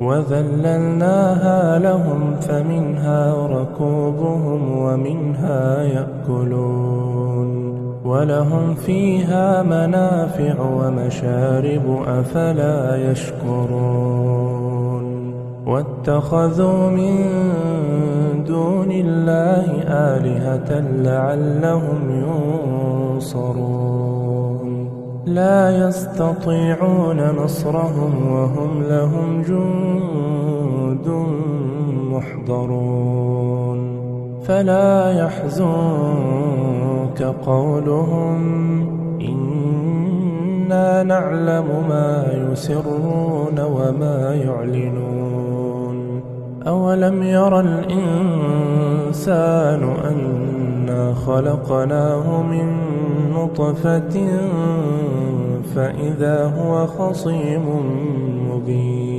وذللناها لهم فمنها ركوبهم ومنها يأكلون ولهم فيها منافع ومشارب أفلا يشكرون واتخذوا من دون الله آلهة لعلهم ينصرون لا يستطيعون نصرهم وهم لهم جند محضرون فلا يحزنك قولهم إنا نعلم ما يسرون وما يعلنون أولم ير الإنسان أنا خلقناه من نطفة فإذا هو خصيم مبين